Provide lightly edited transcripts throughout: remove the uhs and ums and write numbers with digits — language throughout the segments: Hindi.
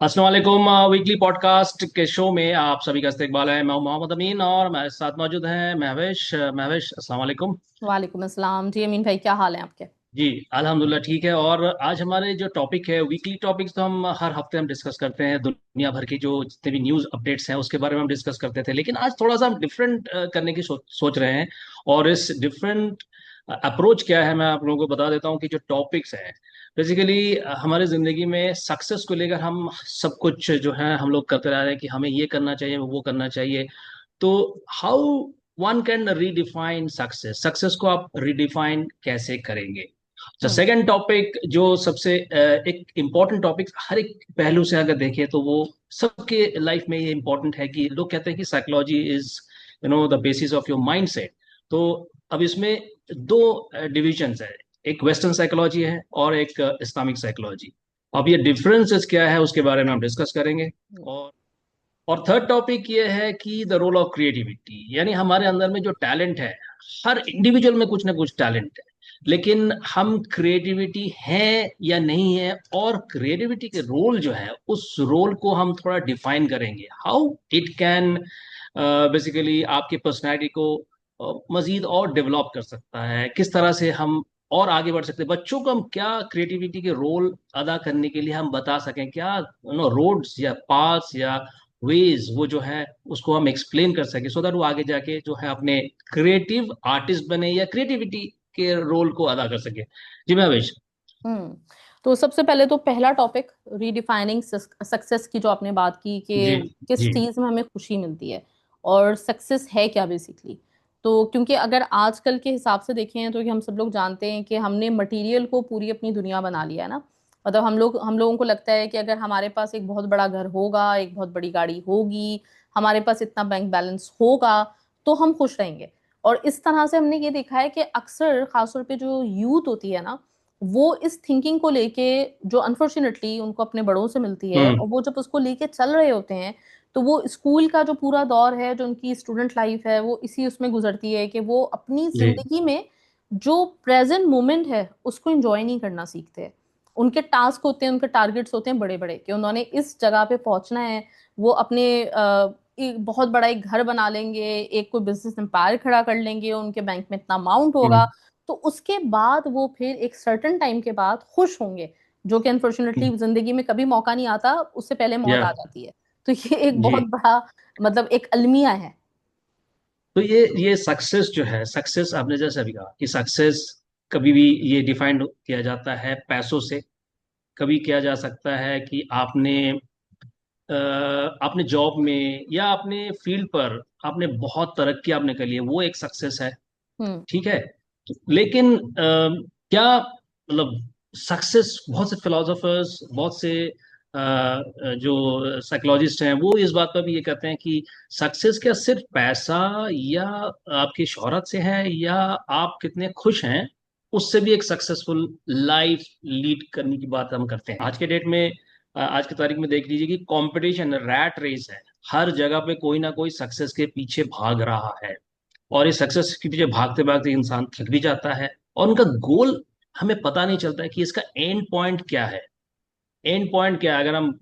अस्सलाम वालेकुम। वीकली पॉडकास्ट के शो में आप सभी का इस्तकबाल है। मैं हूं मोहम्मद अमीन और मेरे साथ मौजूद हैं महवेश। महवेश, अस्सलाम वालेकुम। वालेकुम अस्सलाम जी। अमीन भाई, क्या हाल है आपके? जी, अल्हम्दुलिल्लाह ठीक है। और आज हमारे जो टॉपिक है, वीकली टॉपिक्स तो हम हर हफ्ते हम डिस्कस करते हैं। दुनिया भर की जो जितने भी न्यूज़ अपडेट्स हैं उसके बारे में हम डिस्कस करते थे, लेकिन आज थोड़ा सा हम डिफरेंट करने की सोच रहे हैं। और इस डिफरेंट अप्रोच क्या है, मैं आप लोगों को बता देता हूँ कि जो टॉपिक्स हैं बेसिकली हमारे ज़िंदगी में सक्सेस को लेकर हम सब कुछ जो है हम लोग करते रह रहे हैं कि हमें ये करना चाहिए, वो करना चाहिए। तो how one can redefine success, success को आप रिडिफाइन कैसे करेंगे। तो हम्म। सेकंड टॉपिक जो सबसे एक इम्पॉर्टेंट टॉपिक हर एक पहलू से अगर देखें तो वो सबके लाइफ में ये इम्पोर्टेंट है कि लोग कहते हैं कि psychology is the basis of your mind set. तो अब इसमें दो डिविजन्स है, एक वेस्टर्न साइकोलॉजी है और एक इस्लामिक साइकोलॉजी। अब ये डिफरेंसेस क्या है उसके बारे में हम डिस्कस करेंगे। और थर्ड टॉपिक ये है कि द रोल ऑफ क्रिएटिविटी, यानी हमारे अंदर में जो टैलेंट है, हर इंडिविजुअल में कुछ ना कुछ टैलेंट है, लेकिन हम क्रिएटिविटी है या नहीं है, और क्रिएटिविटी के रोल जो है उस रोल को हम थोड़ा डिफाइन करेंगे। हाउ इट कैन बेसिकली आपकी पर्सनैलिटी को मजीद और डेवलप कर सकता है, किस तरह से हम और आगे बढ़ सकते हैं। बच्चों को हम क्या क्रिएटिविटी के रोल अदा करने के लिए हम बता सकें, क्या रोड्स या पाथ्स या वेज वो जो है उसको हम एक्सप्लेन कर सके, सो दैट वो आगे जाके जो है अपने क्रिएटिव आर्टिस्ट बने या क्रिएटिविटी के रोल को अदा कर सके। जी मैं अवेश। हम्म। तो सबसे पहले तो पहला टॉपिक, रीडिफाइनिंग सक्सेस की जो आपने बात की जी कि किस जी चीज में हमें खुशी मिलती है और सक्सेस है क्या बेसिकली। तो क्योंकि अगर आजकल के हिसाब से देखें तो कि हम सब लोग जानते हैं कि हमने मटेरियल को पूरी अपनी दुनिया बना लिया है ना। मतलब हम लोगों को लगता है कि अगर हमारे पास एक बहुत बड़ा घर होगा, एक बहुत बड़ी गाड़ी होगी, हमारे पास इतना बैंक बैलेंस होगा, तो हम खुश रहेंगे। और इस तरह से हमने ये देखा है कि अक्सर खासतौर पे जो यूथ होती है ना, वो इस थिंकिंग को लेके, जो अनफॉर्चुनेटली उनको अपने बड़ों से मिलती है, हम्म और वो जब उसको लेके चल रहे होते हैं, तो वो स्कूल का जो पूरा दौर है, जो उनकी स्टूडेंट लाइफ है, वो इसी उसमें गुजरती है कि वो अपनी जी जिंदगी में जो प्रेजेंट मोमेंट है उसको एंजॉय नहीं करना सीखते हैं। उनके टास्क होते हैं, उनके टारगेट्स होते हैं बड़े बड़े, कि उन्होंने इस जगह पे पहुंचना है। वो अपने एक बहुत बड़ा एक घर बना लेंगे, एक कोई बिजनेस एम्पायर खड़ा कर लेंगे, उनके बैंक में इतना अमाउंट होगा। हम्म तो उसके बाद वो फिर एक सर्टेन टाइम के बाद खुश होंगे, जो कि अनफॉर्चुनेटली जिंदगी में कभी मौका नहीं आता, उससे पहले मौत या आ जाती है। तो ये एक बहुत जी। बड़ा, मतलब एक अलमिया है। तो ये सक्सेस जो है, सक्सेस आपने जैसे अभी कहा कि सक्सेस कभी भी ये डिफाइंड किया जाता है पैसों से, कभी किया जा सकता है कि आपने जॉब में या अपने फील्ड पर आपने बहुत तरक्की आपने कर ली है, वो एक सक्सेस है। हम्म। ठीक है। लेकिन क्या मतलब सक्सेस, बहुत से फिलोसोफर्स, बहुत से जो साइकोलॉजिस्ट हैं वो इस बात पर भी ये कहते हैं कि सक्सेस क्या सिर्फ पैसा या आपकी शोहरत से है, या आप कितने खुश हैं उससे भी एक सक्सेसफुल लाइफ लीड करने की बात हम करते हैं। आज के डेट में आज की तारीख में देख लीजिए कि कंपटीशन, रैट रेस है। हर जगह पे कोई ना कोई सक्सेस के पीछे भाग रहा है, और इस सक्सेस के पीछे भागते भागते इंसान थक भी जाता है, और उनका गोल हमें पता नहीं चलता है कि इसका एंड पॉइंट क्या है। एंड पॉइंट क्या है, अगर हम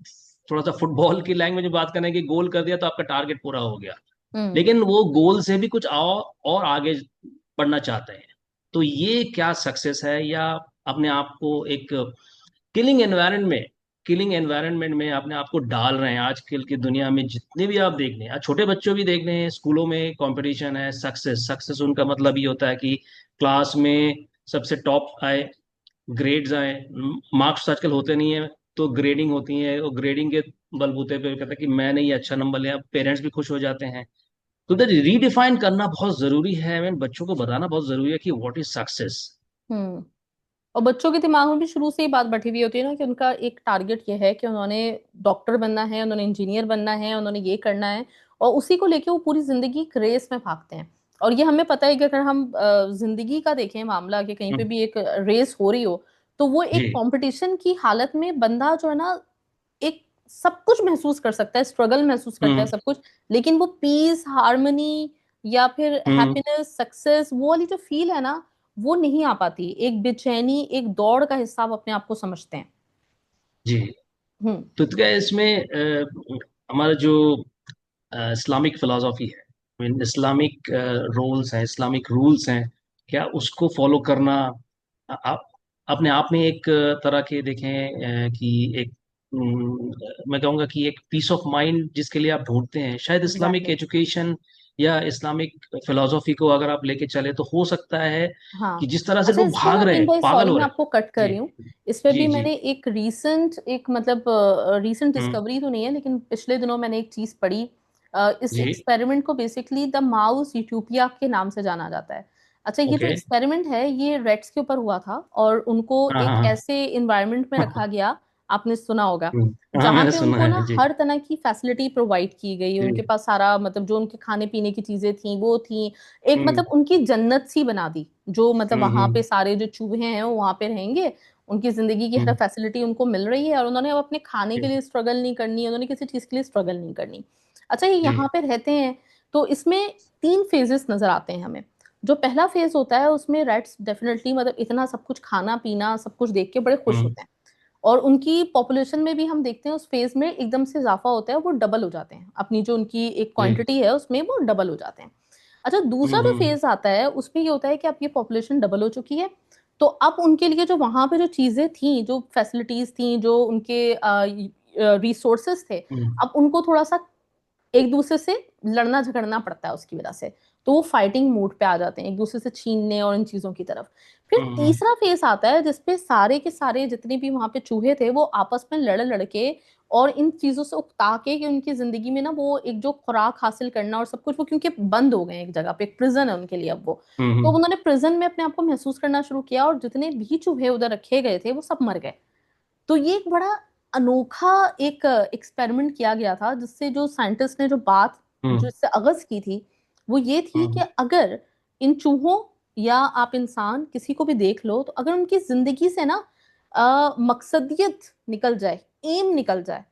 थोड़ा सा फुटबॉल की लैंग्वेज में बात करें कि गोल कर दिया तो आपका टारगेट पूरा हो गया, हम्म। लेकिन वो गोल से भी कुछ और आगे बढ़ना चाहते हैं। तो ये क्या सक्सेस है, या अपने आप को एक किलिंग एनवायरनमेंट में किलिंग एनवायरनमेंट में अपने आप को डाल रहे हैं। आजकल की दुनिया में जितने भी आप देख लें, आज छोटे बच्चों भी देख लें, स्कूलों में कंपटीशन है। सक्सेस, सक्सेस उनका मतलब ये होता है कि क्लास में सबसे टॉप आए, ग्रेड्स आए। मार्क्स आजकल होते नहीं है, तो ग्रेडिंग होती है, और ग्रेडिंग के बलबूते पे कहता है कि मैंने ये अच्छा नंबर लिया, पेरेंट्स भी खुश हो जाते हैं। तो रीडिफाइन करना बहुत जरूरी है, मैं बच्चों को बताना बहुत जरूरी है कि व्हाट इज सक्सेस। हम्म। और बच्चों के दिमाग में भी शुरू से ही बात बैठी हुई होती है ना, कि उनका एक टारगेट ये है कि उन्होंने डॉक्टर बनना है, उन्होंने इंजीनियर बनना है, उन्होंने ये करना है। और उसी को लेके वो पूरी जिंदगी एक रेस में भागते हैं। और ये हमें पता है कि अगर हम जिंदगी का देखें मामला, कि कहीं पे भी एक रेस हो रही हो, तो वो जी। एक कंपटीशन की हालत में बंदा जो है ना, एक सब कुछ महसूस कर सकता है, स्ट्रगल महसूस करता है, हम्म सब कुछ। लेकिन वो पीस, हार्मनी, या फिर हम्म हैप्पीनेस, सक्सेस, वो वाली जो फील है ना, वो नहीं आ पाती। एक बेचैनी, एक दौड़ का हिस्सा आप अपने आप को समझते हैं। जी। हम्म। तो क्या इसमें हमारा जो इस्लामिक फिलोसॉफी है, इस्लामिक रोल्स हैं, इस्लामिक रूल्स हैं, क्या उसको फॉलो करना आप अपने आप में एक तरह के देखें कि एक मैं कहूँगा कि एक पीस ऑफ माइंड जिसके लिए आप ढूंढते हैं, शायद इस्लामिक एग्जैक्टली। एजुकेशन या इस्लामिक फिलोसॉफी को अगर आप लेके चले तो हो सकता है कि हाँ। जिस तरह से अच्छा, लोग इस पे भाग ना रहे तीन हैं, भाई, पागल सॉरी हो मैं रहे आपको कट हैं। कर जी रही हूँ। इस पे भी जी जी। मैंने एक रीसेंट, एक मतलब रीसेंट हम्म। डिस्कवरी तो नहीं है, लेकिन पिछले दिनों मैंने एक चीज पढ़ी। इस जी। एक्सपेरिमेंट को बेसिकली द माउस यूटोपिया के नाम से जाना जाता है। अच्छा, ये जो ओके। एक्सपेरिमेंट है ये रेट्स के ऊपर हुआ था, और उनको हाँ एक हाँ ऐसे इन्वायरमेंट में हाँ। रखा गया, आपने सुना होगा, हाँ जहाँ मैंने पे सुना उनको है ना जी। हर तरह की फैसिलिटी प्रोवाइड की गई। उनके जी। पास सारा मतलब जो उनके खाने पीने की चीजें थी वो थी, एक हम्म मतलब उनकी जन्नत सी बना दी। जो मतलब वहां पे हम्म सारे जो चूहे हैं वो वहां पे रहेंगे, उनकी जिंदगी की हर हम्म फैसिलिटी उनको मिल रही है, और उन्होंने अब अपने खाने के लिए स्ट्रगल नहीं करनी, उन्होंने किसी चीज के लिए स्ट्रगल नहीं करनी। अच्छा, ये जी। यहाँ पे रहते हैं। तो इसमें तीन फेजेस नजर आते हैं हमें। जो पहला फेज होता है उसमें रेट्स डेफिनेटली मतलब इतना सब कुछ खाना पीना सब कुछ देख के बड़े खुश हम्म होते हैं, और उनकी पॉपुलेशन में भी हम देखते हैं उस फेज में एकदम से इजाफा होता है, वो डबल हो जाते हैं, अपनी जो उनकी एक जी। क्वांटिटी है उसमें वो डबल हो जाते हैं। अच्छा, दूसरा जो हम्म। फेज आता है उसमें ये होता है कि अब ये पॉपुलेशन डबल हो चुकी है, तो अब उनके लिए जो वहां पे जो चीजें थी, जो फैसिलिटीज थी, जो उनके रिसोर्सेस थे, हम्म अब उनको थोड़ा सा एक दूसरे से लड़ना झगड़ना पड़ता है उसकी वजह से। तो वो फाइटिंग मोड पे आ जाते हैं एक दूसरे से छीनने और इन चीजों की तरफ। फिर हम्म तीसरा फेस आता है जिसपे सारे के सारे जितने भी वहां पे चूहे थे वो आपस में लड़ लड़ के और इन चीजों से उकता के, कि उनकी जिंदगी में ना वो एक जो खुराक हासिल करना और सब कुछ, वो क्योंकि बंद हो गए हैं एक जगह पे, एक प्रिजन है उनके लिए अब वो। तो हम्म उन्होंने प्रिजन में अपने आप को महसूस करना शुरू किया, और जितने भी चूहे उधर रखे गए थे वो सब मर गए। तो ये एक बड़ा अनोखा एक एक्सपेरिमेंट किया गया था, जिससे जो साइंटिस्ट ने जो बात जो हम्म इससे अगज की थी वो ये थी कि हम्म अगर इन चूहों या आप इंसान किसी को भी देख लो, तो अगर उनकी जिंदगी से ना मकसदियत निकल जाए, एम निकल जाए,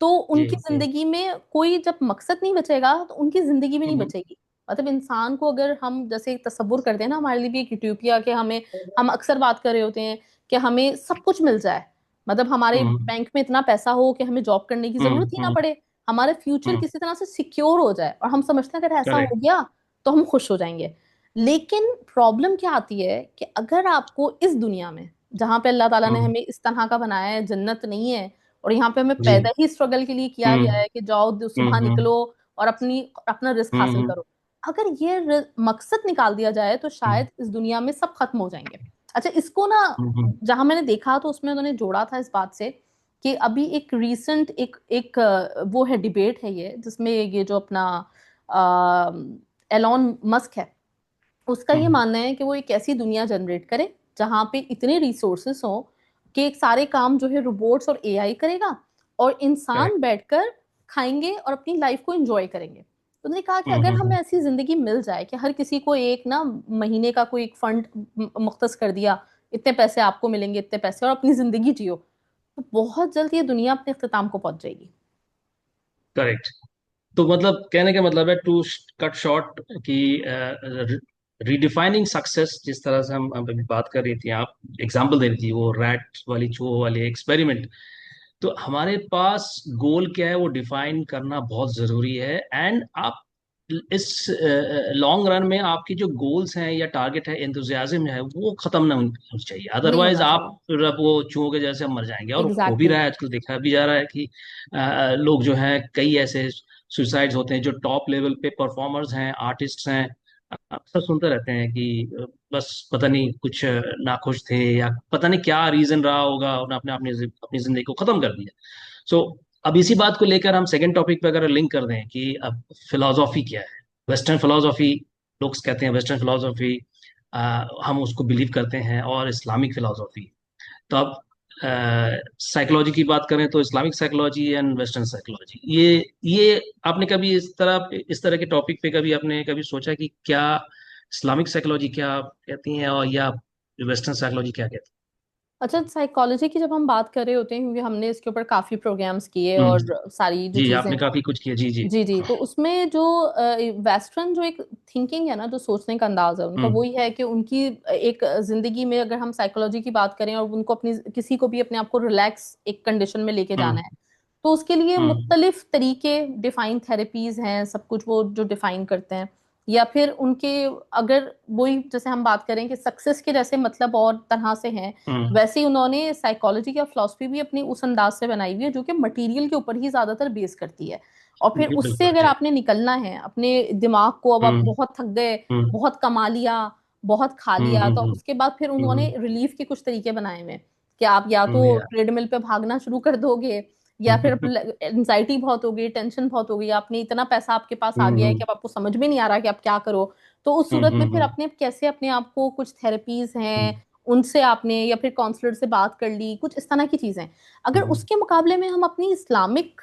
तो जी उनकी जी। जिंदगी में कोई जब मकसद नहीं बचेगा तो उनकी जिंदगी भी नहीं हम्म बचेगी। मतलब इंसान को अगर हम जैसे तसव्वुर करते हैं ना, हमारे लिए भी एक यूटोपिया के हमें, हम अक्सर बात कर रहे होते हैं कि हमें सब कुछ मिल जाए, मतलब हमारे हम्म बैंक में इतना पैसा हो कि हमें जॉब करने की जरूरत ही ना हम्म। पड़े, हमारा फ्यूचर हम्म। किसी तरह से सिक्योर हो जाए, और हम समझते हैं अगर ऐसा हो करेक्ट। गया तो हम खुश हो जाएंगे। लेकिन प्रॉब्लम क्या आती है कि अगर आपको इस दुनिया में, जहां पे अल्लाह ताला ने हम्म। हमें इस तरह का बनाया है, जन्नत नहीं है, और यहाँ पे हमें जी। पैदा ही स्ट्रगल के लिए किया गया हम्म है कि जाओ सुबह हम्म निकलो और अपनी अपना रिस्क हासिल हम्म करो। अगर ये मकसद निकाल दिया जाए तो हम्म शायद इस दुनिया में सब खत्म हो जाएंगे। अच्छा, इसको ना हम्म जहां मैंने देखा तो उसमें उन्होंने जोड़ा था इस बात से कि अभी एक रीसेंट एक एक वो है, डिबेट है ये, जिसमें ये जो अपना एलॉन मस्क है, उसका ये हम्म। मानना है कि वो एक ऐसी दुनिया जनरेट करे जहां पे इतने रिसोर्सेस हो कि एक सारे काम जो है रोबोट्स और एआई करेगा, और इंसान करेक्ट। बैठकर खाएंगे और अपनी लाइफ को एंजॉय करेंगे। तो उन्होंने कहा कि अगर हमें हम्म। ऐसी जिंदगी मिल जाए कि हर किसी को एक ना महीने का कोई एक फंड मुख्तस कर दिया, इतने पैसे आपको मिलेंगे, इतने पैसे, और अपनी जिंदगी जियो, तो बहुत जल्द ये दुनिया अपने इख्तिताम को पहुंच जाएगी। करेक्ट। तो मतलब कहने का मतलब है टू कट शॉर्ट कि रीडिफाइनिंग सक्सेस, जिस तरह से हम अभी बात कर रही थी, आप एग्जांपल दे रही थी वो रैट वाली चूहो वाले एक्सपेरिमेंट, तो हमारे पास गोल क्या है वो डिफाइन करना बहुत जरूरी है। एंड आप इस लॉन्ग रन में आपकी जो गोल्स हैं या टारगेट है, एंथुजियाज्म है, वो खत्म ना होनी चाहिए, नहीं अदरवाइज होना आप चाहिए। फिर अब वो चूहों के जैसे मर जाएंगे। और हो भी एग्जैक्टली रहा exactly। है, आजकल देखा भी जा रहा है कि लोग जो हैं, कई ऐसे सुसाइड्स होते हैं जो टॉप लेवल पे परफॉर्मर्स हैं, आर्टिस्ट हैं, अक्सर सुनते रहते हैं कि बस पता नहीं कुछ नाखुश थे या पता नहीं क्या रीजन रहा होगा, उन्होंने अपने अपनी अपनी जिंदगी को खत्म कर दिया। सो अब इसी बात को लेकर हम सेकंड टॉपिक पे अगर लिंक कर दें कि अब फिलोसॉफी क्या है, वेस्टर्न फिलोसॉफी, लोग कहते हैं वेस्टर्न फिलोसॉफी, हम उसको बिलीव करते हैं, और इस्लामिक फिलोसॉफी। तो अब साइकोलॉजी की बात करें तो Islamic psychology and western psychology, ये आपने कभी इस तरह के टॉपिक पे कभी आपने कभी सोचा कि क्या इस्लामिक साइकोलॉजी क्या कहती है और या वेस्टर्न साइकोलॉजी क्या कहती अच्छा, साइकोलॉजी की जब हम बात कर रहे होते हैं, क्योंकि हमने इसके ऊपर काफी प्रोग्राम्स किए हम्म। और सारी जो जी, चीजें आपने हैं। काफी कुछ किया। जी, जी। जी जी, तो उसमें जो वेस्टर्न जो एक थिंकिंग है ना, जो सोचने का अंदाज है उनका, हम्म। वही है कि उनकी एक जिंदगी में अगर हम साइकोलॉजी की बात करें और उनको अपनी किसी को भी अपने आप को रिलैक्स एक कंडीशन में लेके जाना हम्म। है, तो उसके लिए हम्म। मुख्तलिफ तरीके, डिफाइन थेरेपीज हैं, सब कुछ वो जो डिफाइन करते हैं। या फिर उनके, अगर वही जैसे हम बात करें कि सक्सेस के जैसे मतलब और तरह से हैं, हम्म। वैसे ही उन्होंने साइकोलॉजी या फिलॉसफी भी अपनी उस अंदाज से बनाई हुई है जो कि मटेरियल के ऊपर ही ज्यादातर बेस करती है। और फिर उससे बिल्कुल अगर जी। आपने निकलना है अपने दिमाग को, अब आप हम्म। बहुत थक गए, हम्म। बहुत कमा लिया, बहुत खा हम्म। लिया, तो हम्म। उसके बाद फिर उन्होंने हम्म। रिलीफ के कुछ तरीके बनाए हुए हैं कि आप या तो या। ट्रेडमिल पे भागना शुरू कर दोगे, या फिर एंजाइटी बहुत हो गई, टेंशन बहुत हो गई, आपने इतना पैसा आपके पास आ गया है हम्म। कि अब आपको समझ में नहीं आ रहा कि आप क्या करो। तो उस हम्म। सूरत में फिर हम्म। अपने कैसे अपने आप को, कुछ थेरेपीज हैं हम्म। उनसे आपने, या फिर काउंसलर से बात कर ली, कुछ इस तरह की चीजें। अगर हम्म। उसके मुकाबले में हम अपनी इस्लामिक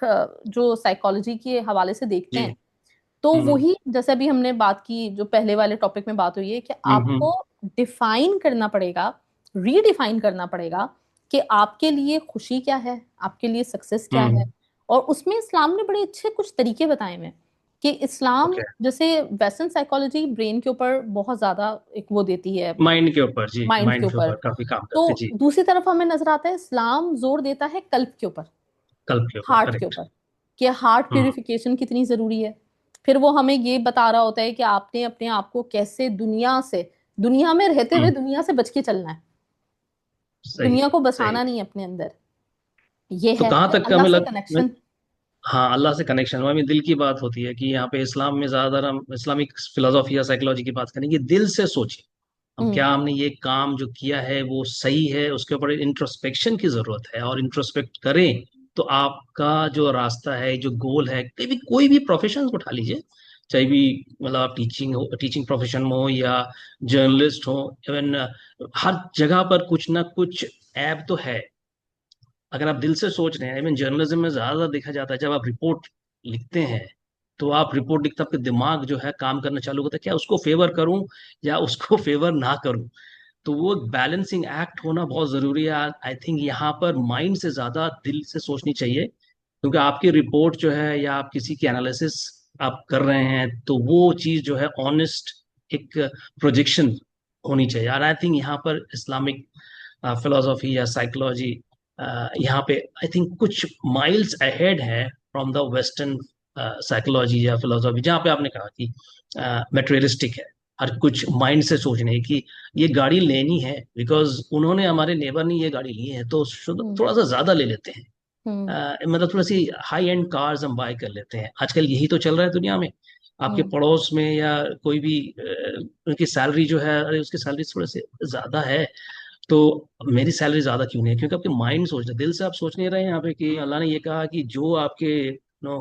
जो साइकोलॉजी के हवाले से देखते जी। हैं, तो हम्म। वही जैसे अभी हमने बात की, जो पहले वाले टॉपिक में बात हुई है कि हम्म। आपको डिफाइन करना पड़ेगा, रीडिफाइन करना पड़ेगा कि आपके लिए खुशी क्या है, आपके लिए सक्सेस क्या है। हम्म। और उसमें इस्लाम ने बड़े अच्छे कुछ तरीके बताए हुए हैं कि इस्लाम ओके। जैसे वेस्टर्न साइकोलॉजी ब्रेन के ऊपर बहुत ज्यादा एक वो देती है, माइंड के ऊपर, जी, माइंड के माइंड के ऊपर। ऊपर काफी काम करते तो जी। दूसरी तरफ हमें नजर आता है इस्लाम जोर देता है कल्ब के ऊपर, कल्प के ऊपर, हार्ट के करेक्ट। ऊपर, कि हार्ट हम्म। प्यूरिफिकेशन कितनी जरूरी है। फिर वो हमें ये बता रहा होता है कि आपने अपने आप को कैसे दुनिया से, दुनिया में रहते हुए हम्म। दुनिया से बच के चलना है, सही दुनिया है। को सही बसाना है। नहीं है अपने अंदर। ये तो है कहाँ फिर तक अल्लाह हमें से लग। कनेक्शन। हाँ, अल्लाह से कनेक्शन हुआ, दिल की बात होती है कि यहाँ पे इस्लाम में ज्यादातर हम इस्लामिक फिलोसॉफी या साइकोलॉजी की बात करेंगे, दिल से सोचिए। हम हम्म क्या, हमने ये काम जो किया है वो सही है, उसके ऊपर इंट्रोस्पेक्शन की जरूरत है, और इंट्रोस्पेक्ट करें तो आपका जो रास्ता है, जो गोल है, कोई भी प्रोफेशन उठा लीजिए, चाहे भी, मतलब आप टीचिंग प्रोफेशन में हो या जर्नलिस्ट हो, इवन हर जगह पर कुछ ना कुछ ऐप तो है। अगर आप दिल से सोच रहे हैं, इवन जर्नलिज्म में ज्यादा देखा जाता है, जब आप रिपोर्ट लिखते हैं, तो आप रिपोर्ट लिखते आपके दिमाग जो है काम करना चालू होता है, क्या उसको फेवर करूं या उसको फेवर ना करूं। तो वो बैलेंसिंग एक्ट होना बहुत जरूरी है। आई थिंक यहाँ पर माइंड से ज्यादा दिल से सोचनी चाहिए, क्योंकि आपकी रिपोर्ट जो है या आप किसी की एनालिसिस आप कर रहे हैं, तो वो चीज जो है ऑनेस्ट एक प्रोजेक्शन होनी चाहिए। और आई थिंक यहाँ पर इस्लामिक फिलोसॉफी या साइकोलॉजी यहाँ पे आई थिंक कुछ माइल्स अहेड है फ्रॉम द वेस्टर्न साइकोलॉजी या फिलोसॉफी, जहाँ पे आपने कहा कि मेटेरियलिस्टिक है, हर कुछ माइंड से सोचने है कि ये गाड़ी लेनी है बिकॉज उन्होंने, हमारे नेबर ने ये गाड़ी ली है, तो हम्म थोड़ा सा ज्यादा ले लेते हैं। हम्म मतलब थोड़ी सी हाई एंड कार्स हम बाय कर लेते हैं, आजकल यही तो चल रहा है दुनिया में। आपके हम्म पड़ोस में या कोई भी उनकी सैलरी जो है, अरे उसकी सैलरी थोड़े से ज्यादा है, तो मेरी सैलरी ज्यादा क्यों नहीं है, क्योंकि आपके माइंड सोच रहे, दिल से आप सोच नहीं रहे हैं यहाँ पे कि अल्लाह ने ये कहा कि जो आपके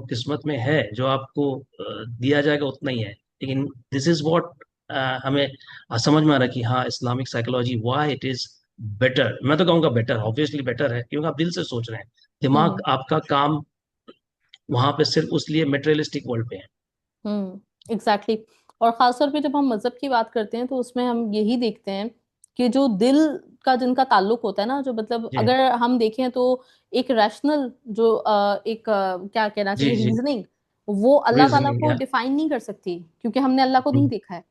किस्मत में है, जो आपको दिया जाएगा उतना ही है। लेकिन दिस इज व्हाट हमें समझ में आ रहा है कि हाँ, Islamic psychology why it is better. मैं तो कहूँगा बेटर, ऑब्वियसली बेटर है, क्योंकि आप दिल से सोच रहे हैं। दिमाग हम्म आपका काम वहां पे सिर्फ उस लिए मेटेरियलिस्टिक वर्ल्ड पे है। एग्जैक्टली। और खासतौर पे जब हम मजहब की बात करते हैं तो उसमें हम यही देखते हैं कि जो दिल का जिनका ताल्लुक होता है ना, जो मतलब जी, अगर हम देखें तो एक रैशनल जो क्या कहना जी, चाहिए, जी। रीजनिंग, वो अल्लाह ताला रीजनिंग को या। डिफाइन नहीं कर सकती, क्योंकि हमने अल्लाह को नहीं देखा है।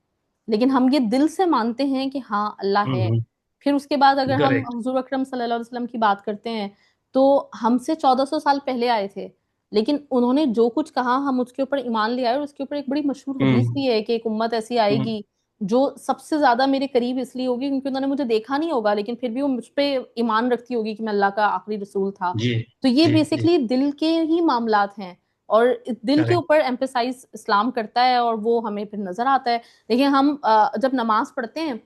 लेकिन हम ये दिल से मानते हैं कि हाँ अल्लाह है। फिर उसके बाद अगर हम करेक्ट। हुजूर अकरम सल्लल्लाहु अलैहि वसल्लम की बात करते हैं, तो हमसे 1400 साल पहले आए थे, लेकिन उन्होंने जो कुछ कहा हम उसके ऊपर ईमान ले आए। और उसके ऊपर एक बड़ी मशहूर हदीस हम्म। भी है कि एक उम्मत ऐसी हम्म। आएगी जो सबसे ज्यादा मेरे करीब इसलिए होगी क्योंकि उन्होंने मुझे देखा नहीं होगा, लेकिन फिर भी वो मुझ पे ईमान रखती होगी कि मैं अल्लाह का आखिरी रसूल था। जी, तो ये जी, जी। बेसिकली दिल के ही मामलात हैं, और इस दिल के करेक्ट। ऊपर एम्फेसाइज इस्लाम करता है, और वो हमें फिर नजर आता है। देखिए हम जब नमाज पढ़ते हैं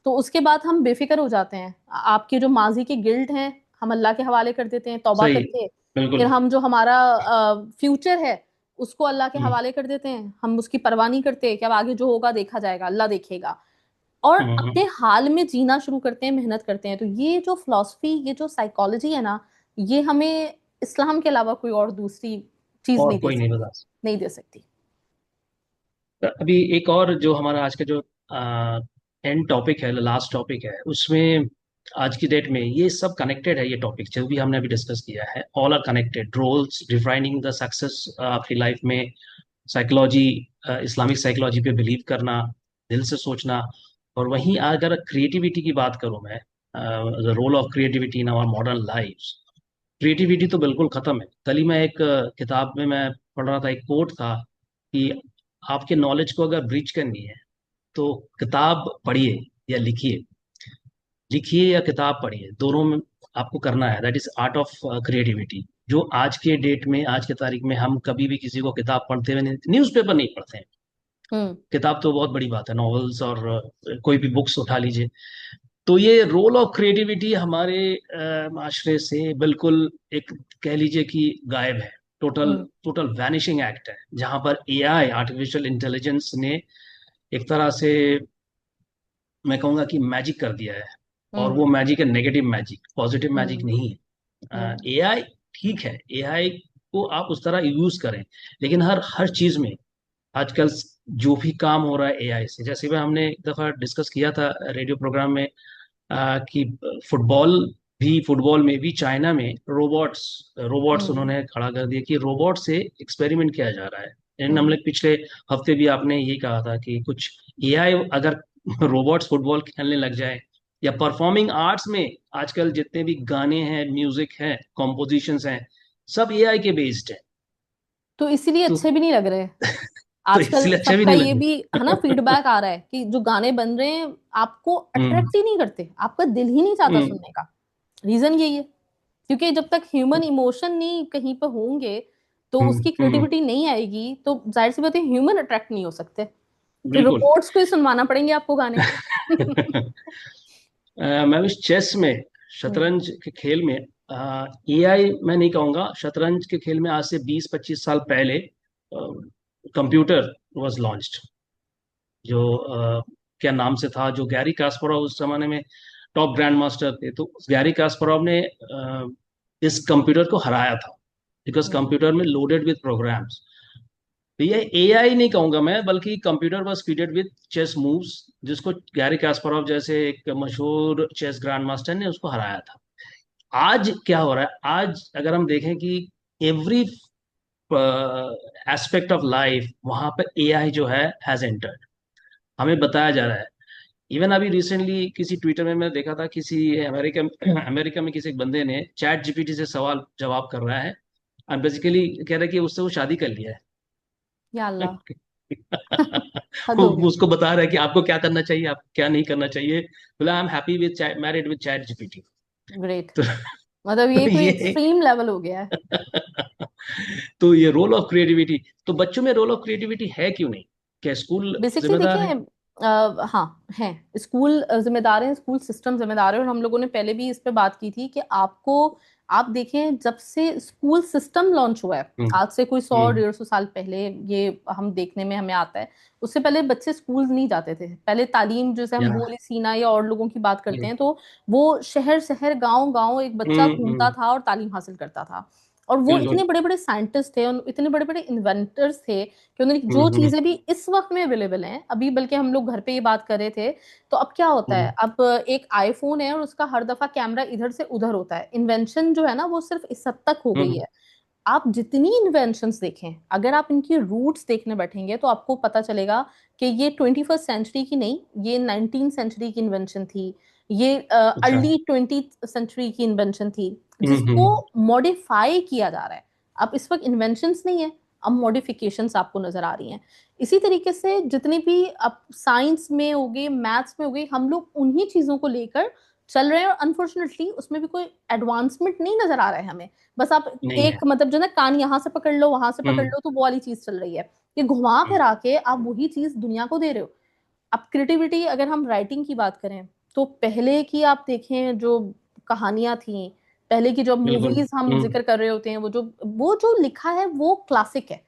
तो उसके बाद हम बेफिक्र हो जाते हैं, आपके जो माजी के गिल्ट हैं हम अल्लाह के हवाले कर देते हैं तौबा सही। करके। फिर बिल्कुल। हम जो हमारा फ्यूचर है उसको अल्लाह के हम्म। हवाले कर देते हैं, हम उसकी परवाह नहीं करते कि अब आगे जो होगा देखा जाएगा, अल्लाह देखेगा। और हम्म। अपने हाल में जीना शुरू करते हैं, मेहनत करते हैं। तो ये जो फिलॉसफी, ये जो साइकोलॉजी है ना, ये हमें इस्लाम के अलावा कोई और दूसरी चीज और नहीं दे कोई नहीं सकती, बता नहीं दे सकती। सकता। अभी एक और जो हमारा आज का जो एंड टॉपिक है, लास्ट टॉपिक है, उसमें आज की डेट में ये सब कनेक्टेड है, ये टॉपिक जो भी हमने अभी डिस्कस किया है, all are connected, roles defining the success आपकी लाइफ में, साइकोलॉजी, इस्लामिक साइकोलॉजी पे बिलीव करना, दिल से सोचना। और वहीं अगर क्रिएटिविटी की बात करूं मैं, the role of creativity in our modern life, creativity तो बिल्कुल खत्म है। कल ही मैं एक किताब में मैं पढ़ रहा था, एक कोट था कि आपके नॉलेज को अगर ब्रीच करनी है तो किताब पढ़िए या लिखिए, लिखिए या किताब पढ़िए, दोनों में आपको करना है। That is art of creativity, जो आज के डेट में, आज के तारीख में हम कभी भी किसी को किताब पढ़ते हुए नहीं, न्यूज़पेपर नहीं पढ़ते हैं। हम्म। किताब तो बहुत बड़ी बात है, नॉवेल्स और कोई भी बुक्स उठा लीजिए। तो ये रोल ऑफ क्रिएटिविटी हमारे माशरे से बिल्कुल एक, कह लीजिए कि गायब है, टोटल हम्म। टोटल वैनिशिंग एक्ट है, जहां पर एआई, आर्टिफिशियल इंटेलिजेंस ने एक तरह से, मैं कहूंगा कि मैजिक कर दिया है। और हम्म। वो मैजिक है नेगेटिव मैजिक, पॉजिटिव मैजिक हम्म। नहीं है। हम्म। एआई ठीक है, एआई को आप उस तरह यूज करें, लेकिन हर हर चीज में आजकल जो भी काम हो रहा है एआई से, जैसे भी हमने एक दफा डिस्कस किया था रेडियो प्रोग्राम में, कि फुटबॉल फुटबॉल में भी चाइना में रोबोट्स रोबोट्स हम्म। उन्होंने खड़ा कर दिया कि रोबोट से एक्सपेरिमेंट किया जा रहा है। इन हम्म। हमने पिछले हफ्ते भी आपने यही कहा था कि कुछ एआई अगर रोबोट्स फुटबॉल खेलने लग जाए, या परफॉर्मिंग आर्ट्स में आजकल जितने भी गाने हैं, म्यूजिक हैं, कॉम्पोजिशंस हैं, सब एआई के बेस्ड है। तो इसीलिए तो अच्छे भी नहीं लग रहे। तो आजकल इसलिए अच्छा भी सबका नहीं ये लगे। भी है ना, फीडबैक आ रहा है कि जो गाने बन रहे हैं आपको हम्म। अट्रैक्ट ही नहीं करते, आपका दिल ही नहीं चाहता हम्म। सुनने का। रीजन यही है, क्योंकि जब तक ह्यूमन इमोशन नहीं कहीं पे होंगे तो उसकी हम्म। क्रिएटिविटी नहीं आएगी, तो जाहिर सी बात है ह्यूमन अट्रैक्ट नहीं हो सकते। फिर बिल्कुल। रोबोट्स को ही सुनवाना पड़ेंगे आपको गाने। मैं उस चेस में, हम्म। शतरंज के खेल में, एआई मैं नहीं कहूंगा, शतरंज के खेल में आज से 20-25 साल पहले कंप्यूटर वाज लॉन्च्ड, जो क्या नाम से था, जो गैरी कास्परोव उस जमाने में टॉप ग्रैंड मास्टर थे, तो उस गैरी कास्परोव ने इस कंप्यूटर को हराया था, बिकॉज हम्म। कंप्यूटर में लोडेड विद प्रोग्राम्स। तो ये एआई नहीं कहूंगा मैं, बल्कि computer was feeded with chess moves, जिसको गैरी कास्परोव जैसे एक मशहूर चेस ग्रैंड मास्टर ने उसको हराया था। आज क्या हो रहा है, आज अगर हम देखें कि एवरी एस्पेक्ट ऑफ लाइफ, वहां पर एआई जो है हैज एंटर्ड, हमें बताया जा रहा है। इवन अभी रिसेंटली किसी ट्विटर में मैं देखा था, किसी अमेरिका अमेरिका में किसी एक बंदे ने चैट जीपीटी से सवाल जवाब कर रहा है, और बेसिकली कह रहा है कि उससे वो शादी कर लिया या है। अल्लाह। हद वो हो गई। उसको बता रहा है कि आपको क्या करना चाहिए, आप क्या नहीं करना चाहिए। बोला I am happy with married with chat GPT. Great. तो, मतलब तो ये कोई ये एक्सट्रीम लेवल हो गया है। तो ये रोल ऑफ क्रिएटिविटी, तो बच्चों में रोल ऑफ क्रिएटिविटी है क्यों नहीं? क्या स्कूल बेसिकली जिम्मेदार है? देखिए, हाँ है। स्कूल जिम्मेदार है, स्कूल सिस्टम जिम्मेदार है। और हम लोगों ने पहले भी इस पे बात की थी कि आपको, आप देखें जब से स्कूल सिस्टम लॉन्च हुआ है, हम्म। आज से कोई सौ हम्म। 150 साल पहले, ये हम देखने में हमें आता है। उससे पहले बच्चे स्कूल नहीं जाते थे। पहले तालीम, जैसे हम या गोली सीना या और लोगों की बात करते हम्म। हैं, तो वो शहर शहर गांव गांव एक बच्चा घूमता हम्म। था और तालीम हासिल करता था। और वो बिल्कुल। इतने बड़े बड़े साइंटिस्ट थे और इतने बड़े बड़े इन्वेंटर्स थे कि उन्होंने जो हम्म। चीजें भी इस वक्त में अवेलेबल हैं अभी, बल्कि हम लोग घर पे ये बात कर रहे थे, तो अब क्या होता है, हम्म। अब एक आईफोन है और उसका हर दफा कैमरा इधर से उधर होता है। इन्वेंशन जो है ना, वो सिर्फ इस हद तक हो गई हम्म। है। आप जितनी इन्वेंशंस देखें, अगर आप इनकी रूट्स देखने बैठेंगे तो आपको पता चलेगा कि ये 21st सेंचुरी की नहीं, ये 19th सेंचुरी की इन्वेंशन थी, ये अच्छा। अर्ली 20th सेंचुरी की इन्वेंशन थी, जिसको हम्म। मॉडिफाई किया जा रहा है। अब इस वक्त इन्वेंशंस नहीं है, अब मॉडिफिकेशंस आपको नजर आ रही हैं। इसी तरीके से जितने भी अब साइंस में हो गए, मैथ्स में हो गए, हम लोग उन्हीं चीजों को लेकर चल रहे हैं। और अनफॉर्चुनेटली उसमें भी कोई एडवांसमेंट नहीं नजर आ रहा है हमें। बस आप नहीं है। एक मतलब जो ना, कान यहाँ से पकड़ लो वहां से पकड़ हम्म। लो, तो वो वाली चीज चल रही है। ये घुमा हम्म। फिरा के आप वही चीज दुनिया को दे रहे हो। अब क्रिएटिविटी, अगर हम राइटिंग की बात करें, तो पहले की आप देखें जो कहानियां थी, पहले की जो बिल्कुल। मूवीज हम हम्म। जिक्र कर रहे होते हैं, वो जो लिखा है वो क्लासिक है।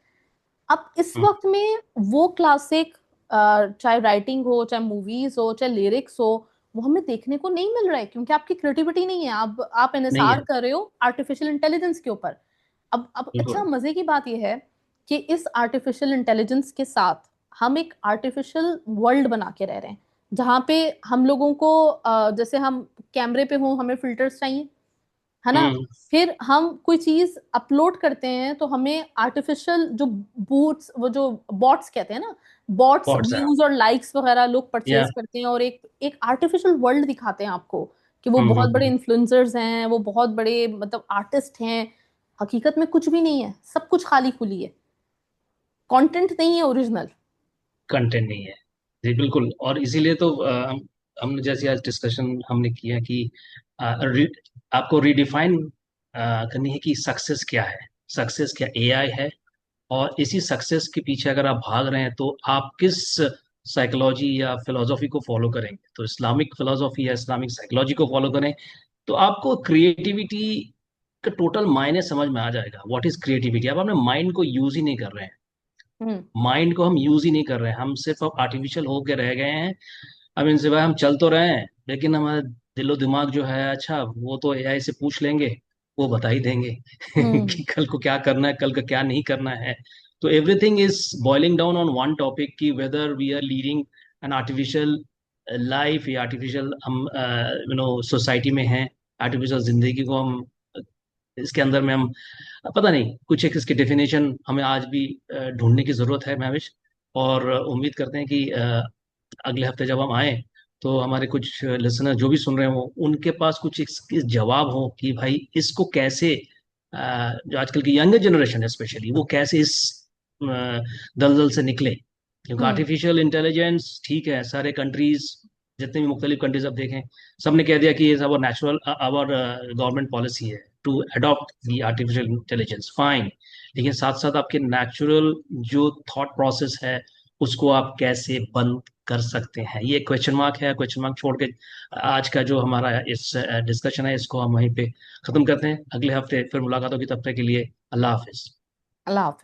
अब इस हम्म। वक्त में वो क्लासिक, चाहे राइटिंग हो, चाहे मूवीज हो, चाहे लिरिक्स हो, वो हमें देखने को नहीं मिल रहा है, क्योंकि आपकी क्रिएटिविटी नहीं है। आप नहीं एनएसआर है। कर रहे हो आर्टिफिशियल इंटेलिजेंस के ऊपर। अब अच्छा, बिल्कुल। मजे की बात यह है कि इस आर्टिफिशियल इंटेलिजेंस के साथ हम एक आर्टिफिशियल वर्ल्ड बना के रह रहे हैं। जहाँ पे हम लोगों को जैसे हम कैमरे पे हों, हमें फिल्टर्स चाहिए, है ना। हम्म। फिर हम कोई चीज अपलोड करते हैं तो हमें आर्टिफिशियल जो बूट्स, वो जो बॉट्स कहते हैं ना, बॉट्स थॉट्स है। व्यूज और लाइक्स वगैरह लोग या। परचेज करते हैं, और एक एक आर्टिफिशियल वर्ल्ड दिखाते हैं आपको कि वो हम्म। बहुत बड़े इन्फ्लुएंसर्स हैं, वो बहुत बड़े मतलब आर्टिस्ट हैं। हकीकत में कुछ भी नहीं है, सब कुछ खाली खुली है, कंटेंट नहीं है ओरिजिनल। कंटेंट नहीं है। जी बिल्कुल। और इसीलिए तो हमने जैसे आज डिस्कशन हमने किया कि आपको रिडिफाइन करनी है कि सक्सेस क्या है। सक्सेस क्या एआई है? और इसी सक्सेस के पीछे अगर आप भाग रहे हैं तो आप किस साइकोलॉजी या फिलोसॉफी को फॉलो करेंगे? तो इस्लामिक फिलोसॉफी या इस्लामिक साइकोलॉजी को फॉलो करें तो आपको क्रिएटिविटी का टोटल मायने समझ में आ जाएगा। What is creativity? आप अपने माइंड को यूज ही नहीं कर रहे हैं। हम्म। माइंड को हम यूज ही नहीं कर रहे हैं, हम सिर्फ अब आर्टिफिशियल होके रह गए हैं। अब इनसे भाई हम चल तो रहे हैं, लेकिन हमारा दिलो दिमाग जो है, अच्छा वो तो एआई से पूछ लेंगे, वो बता ही देंगे हम्म। कि कल को क्या करना है, कल का क्या नहीं करना है। तो everything is boiling down on one topic कि whether we are leading an artificial life या आर्टिफिशियल हम सोसाइटी में हैं। आर्टिफिशियल जिंदगी को हम इसके अंदर में हम पता नहीं, कुछ एक इसकी डेफिनेशन हमें आज भी ढूंढने की जरूरत है महविश। और उम्मीद करते हैं कि अगले हफ्ते जब हम आए तो हमारे कुछ लिसनर जो भी सुन रहे हो उनके पास कुछ इसके जवाब हो कि भाई इसको कैसे जो आजकल की यंगर जनरेशन है स्पेशली, वो कैसे इस दलदल से निकले। क्योंकि हम्म। आर्टिफिशियल इंटेलिजेंस ठीक है, सारे कंट्रीज, जितने भी मुख्तलिफ कंट्रीज आप देखें, सबने कह दिया कि ये सब नेचुरल आवर गवर्नमेंट पॉलिसी है to adopt the artificial intelligence, fine. लेकिन साथ साथ आपके नेचुरल जो थॉट प्रोसेस है उसको आप कैसे बंद कर सकते हैं, ये क्वेश्चन मार्क है। क्वेश्चन मार्क छोड़ के आज का जो हमारा इस डिस्कशन है इसको हम वहीं पे खत्म करते हैं। अगले हफ्ते फिर मुलाकात होगी, तब तक के लिए अल्लाह हाफिज। अल्लाह हाफिज।